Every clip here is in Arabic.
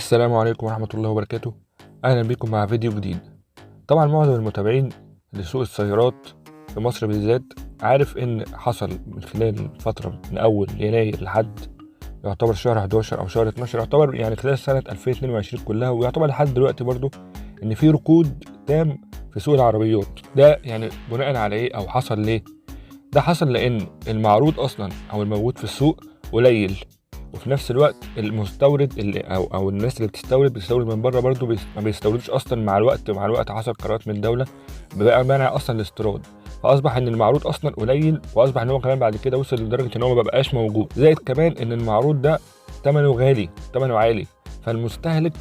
السلام عليكم ورحمة الله وبركاته. أهلا بكم مع فيديو جديد. طبعا معظم المتابعين لسوق السيارات في مصر بالذات عارف إن حصل من خلال فترة من أول يناير لحد يعتبر شهر 11 أو شهر 12، يعتبر يعني خلال سنة 2022 كلها، ويعتبر لحد دلوقتي برضو إن في ركود تام في سوق العربيات. ده يعني بناء على إيه أو حصل ليه؟ ده حصل لأن المعروض أصلا أو الموجود في السوق قليل، وفي نفس الوقت المستورد اللي او الناس اللي بتستورد من بره برضو ما بيستوردوش اصلا. مع الوقت حصل قرارات من الدوله بقى منع اصلا الاستيراد، فاصبح ان المعروض اصلا قليل، واصبح ان هو كمان بعد كده وصل لدرجه ان هو ما بقاش موجود. زائد كمان ان المعروض ده ثمنه عالي، فالمستهلك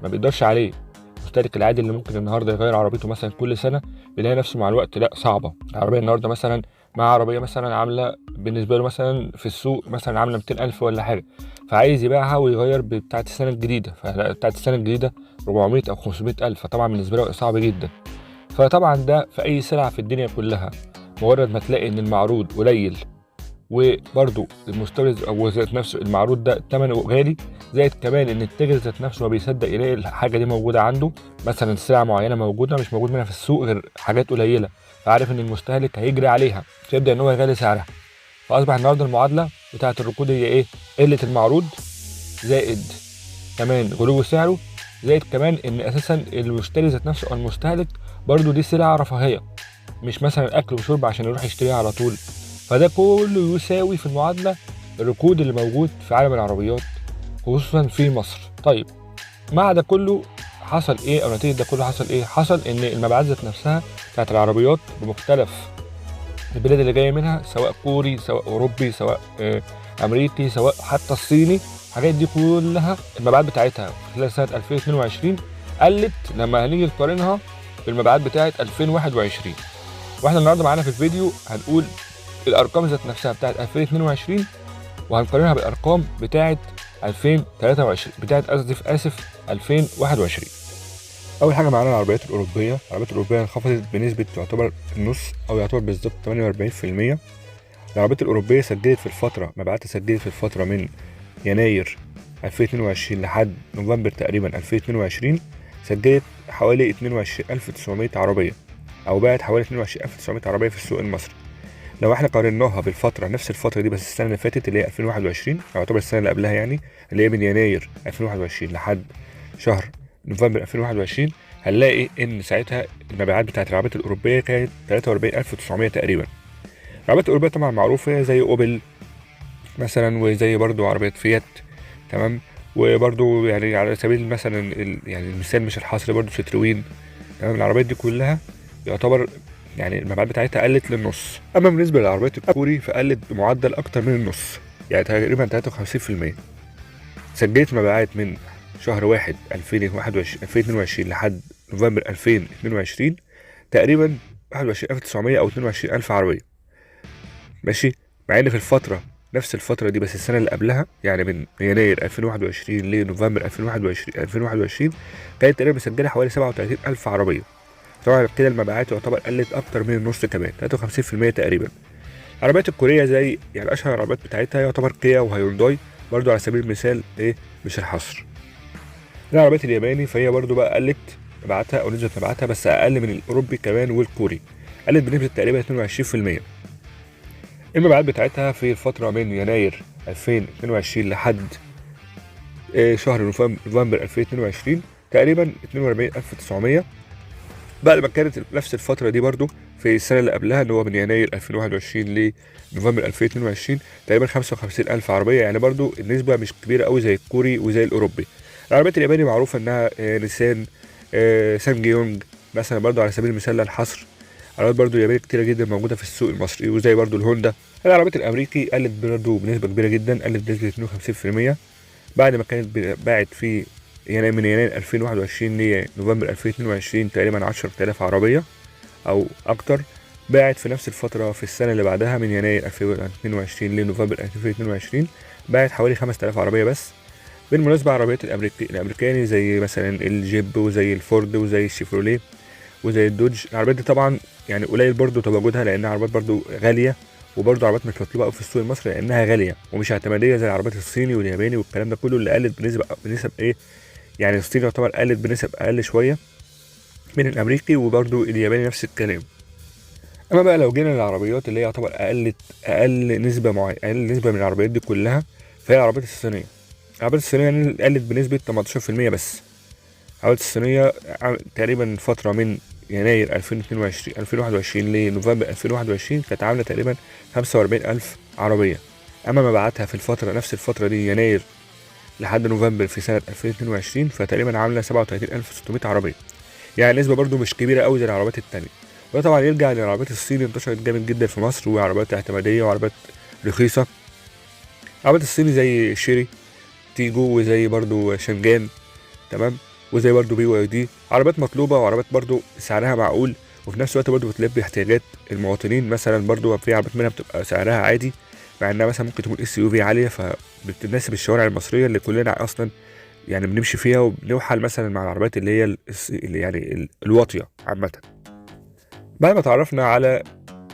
ما بيقدرش عليه. المستهلك العادي اللي ممكن النهارده يغير عربيته مثلا كل سنه بيلاقي نفسه مع الوقت لا صعبه. العربيه النهارده مثلا مع عربيه مثلا عامله بالنسبه له مثلا في السوق مثلا عامله 200,000 ولا حاجه، فعايز يبيعها ويغير بتاعه السنه الجديده، فبتاعه السنه الجديده 400 او 500,000، فطبعا بالنسبه له صعب جدا. فطبعا ده في اي سلعه في الدنيا كلها، مجرد ما تلاقي ان المعروض قليل وبرضو المستورد او ذات نفسه المعروض ده ثمنه غالي، زائد كمان ان التاجر ذات نفسه ما بيصدق يلاقي الحاجه دي موجوده عنده، مثلا سلعه معينه موجوده مش موجود منها في السوق غير حاجات قليله، فعارف ان المستهلك هيجري عليها فيبدا ان هو يغلي سعرها. فاصبح النهارده المعادله بتاعه الركود هي ايه؟ قله المعروض، زائد كمان غلو سعره، زائد كمان ان اساسا المشتري ذات نفسه او المستهلك برضو دي سلعه رفاهيه، مش مثلا اكل وشرب عشان يروح يشتريها على طول. فده كله يساوي في المعادله الركود اللي موجود في عالم العربيات خصوصا في مصر. طيب مع ده كله حصل ايه، او نتيجه ده كله حصل ايه؟ حصل ان المبيعات ذات نفسها بتاعت العربيات بمختلف البلاد اللي جايه منها، سواء كوري سواء اوروبي سواء امريكي سواء حتى الصيني، الحاجات دي كلها المبيعات بتاعتها خلال سنه 2022 قلت لما هنيجي نقارنها بالمبيعات بتاعت 2021. واحنا النهارده معانا في الفيديو هنقول الارقام ذات نفسها بتاعت 2022 وهنقارنها بالارقام بتاعت 2023 بتاعت اسف 2021. اول حاجه معانا العربيات الاوروبيه انخفضت بنسبه تعتبر النص او يعتبر بالظبط 48%. العربيات الاوروبيه مبيعاتها سجلت في الفتره من يناير 2022 لحد نوفمبر تقريبا 2022 سجلت حوالي 22,900 عربيه، او باعت حوالي 22,900 عربيه في السوق المصري. لو احنا قارناها نفس الفتره دي بس السنه اللي فاتت اللي هي 2021 او يعتبر السنه اللي قبلها، يعني اللي هي من يناير 2021 لحد شهر نوفمبر 2021، هنلاقي ان ساعتها المبيعات بتاعت العربيات الاوروبيه كانت 43,900 تقريبا. العربيات الاوروبيه طبعا معروفه زي اوبل مثلا، وزي برضو عربيات فيات، تمام، وبرضو يعني على سبيل مثلا يعني المثال مش الحصري برضو ستروين، تمام. العربيات دي كلها يعتبر يعني المبيعات بتاعتها قلت للنص. اما بالنسبه للعربيات الكوري فقلت بمعدل اكتر من النص، يعني تقريبا 53%. سجلت مبيعات من شهر 1 2022 لحد نوفمبر 2022 تقريبا 21,900 او 22,000 عربيه، ماشي. مع ان في نفس الفتره دي بس السنه اللي قبلها، يعني من يناير 2021 لنوفمبر 2021 كانت تقريبا مسجله حوالي 37,000 عربيه. طبعا كده المبيعات يعتبر قلت اكتر من النص كمان، 53% تقريبا. العربيات الكوريه زي يعني اشهر العربيات بتاعتها يعتبر كيا وهيونداي برضو على سبيل المثال، ايه مش الحصر. العربيات الياباني فهي برضو بقى قلت مبيعاتها او نسبه مبيعاتها بس اقل من الاوروبي كمان والكوري، قلت بنسبه تقريبا 22%. المبيعات بتاعتها في الفتره من يناير 2022 لحد شهر نوفمبر 2022 تقريبا 42,900. بعد ما كانت نفس الفترة دي برضو في السنة اللي قبلها اللي هو من يناير 2021 لنوفمبر 2022 تقريبا 55,000 عربية، يعني برضو النسبة مش كبيرة قوي زي الكوري وزي الأوروبي. العربيات الياباني معروفة إنها نيسان، سانجيونج مثلا برضو على سبيل المثال للحصر. عربيات برضو يابانية كتيرة جدا موجودة في السوق المصري، وزي برضو الهوندا. العربيات الأمريكي قلت برضو بنسبة كبيرة جدا، قلت بنسبة 52% بعد ما كانت باعت في يعني من يناير 2021 لنوفمبر 2022 تقريبا 10,000 عربية أو أكتر. باعت في نفس الفترة في السنة اللي بعدها من يناير 2022 لنوفمبر 2022 باعت حوالي 5,000 عربية بس. بالمناسبة عربيات الأمريكاني زي مثلا الجيب وزي الفورد وزي الشيفروليه وزي الدوج، العربيات دي طبعا يعني قليل برضو تواجدها لأنها عربيات برضو غالية، وبرضه عربيات مش مطلوبه قوي في السوق المصري لانها غاليه ومش اعتماديه زي العربيات الصيني والياباني والكلام ده كله اللي قلت بنسب ايه يعني الصين يعتبر قلت بنسب اقل شويه من الامريكي، وبرده الياباني نفس الكلام. اما بقى لو جينا للعربيات اللي هي يعتبر اقل نسبه اقل نسبه من العربيات دي كلها، فهي العربيات الصينيه. العربيات الصينيه يعني قلت بنسبه 18% بس. العربيات الصينيه تقريبا فتره من يناير 2021 لنوفمبر 2021 كانت عامله تقريبا 45,000 عربيه. اما مبيعاتها في نفس الفتره دي، يناير لحد نوفمبر في سنه 2022، فتقريبا عامله 37,600 عربيه. يعني نسبه برضو مش كبيره قوي زي العربيات التانية. وده طبعا يرجع ان العربيات الصيني انتشرت جامد جدا في مصر، وعربيات اعتماديه وعربيات رخيصه. العربيات الصيني زي شيري، تيجو، وزي برضو شنجان، تمام، وزي برضو بي واي دي، عربيات مطلوبه وعربيات برضو سعرها معقول، وفي نفس الوقت برضو بتلبي احتياجات المواطنين. مثلا برضو في عربيات منها بتبقى سعرها عادي، مع انها مثلا ممكن تكون اس يو في عاليه، فبتناسب الشوارع المصريه اللي كلنا اصلا يعني بنمشي فيها، وبنوحل مثلا مع العربيات اللي هي اللي يعني الواطيه عامه. بعد ما تعرفنا على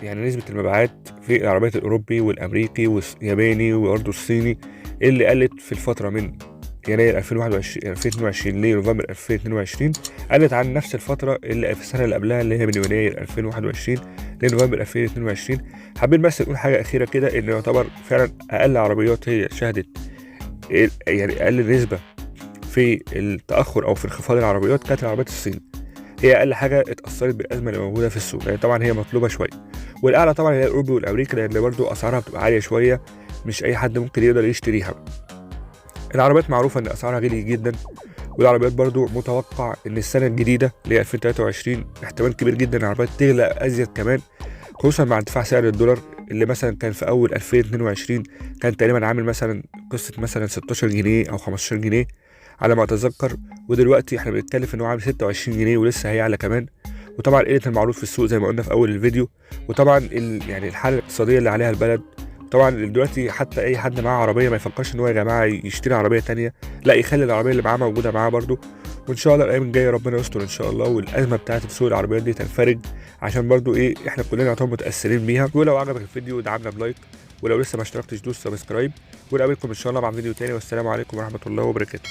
يعني نسبة المبيعات في العربيات الأوروبي والأمريكي والياباني وبرضه الصيني اللي قلت في الفترة من يناير 2022 لنوفمبر 2022، قلت عن نفس الفترة اللي في السنة اللي قبلها اللي هي من يناير 2021 لنوفمبر 2022. حابين بس نقول حاجة أخيرة كده، إن يعتبر فعلا أقل عربيات هي شهدت يعني أقل نسبة في التأخر أو في انخفاض العربيات كانت العربيات الصيني. هي اقل حاجه اتاثرت بالازمه اللي موجوده في السوق، يعني طبعا هي مطلوبه شويه. والاعلى طبعا هي الاوروبي والامريكي، لان برضو اسعارها بتبقى عاليه شويه، مش اي حد ممكن يقدر يشتريها. العربيات معروفه ان اسعارها غاليه جدا، والعربيات برضو متوقع ان السنه الجديده اللي هي 2023 احتمال كبير جدا العربيات تغلى ازيد كمان، خصوصا مع ارتفاع سعر الدولار اللي مثلا كان في اول 2022 كان تقريبا عامل مثلا قصه مثلا 16 جنيه او 15 جنيه على ما اتذكر، ودلوقتي احنا بنتكلم ان هو عامل 26 جنيه ولسه هيعلى كمان. وطبعا قله المعروض في السوق زي ما قلنا في اول الفيديو، وطبعا يعني الحاله الاقتصاديه اللي عليها البلد. طبعا دلوقتي حتى اي حد معاه عربيه ما يفكرش ان هو يا جماعه يشتري عربيه تانية، لا، يخلي العربيه اللي معاه موجوده معاه برده. وان شاء الله الايام الجايه ربنا يستر ان شاء الله، والازمه بتاعه سوق العربيات دي تنفرج، عشان برده ايه احنا كلنا نعتبر متاثرين بيها. ولو عجبك الفيديو ادعمنا بلايك، ولو لسه ما اشتركتش دوس سبسكرايب، ونقابلكم ان شاء الله مع فيديو تاني، والسلام عليكم ورحمه الله وبركاته.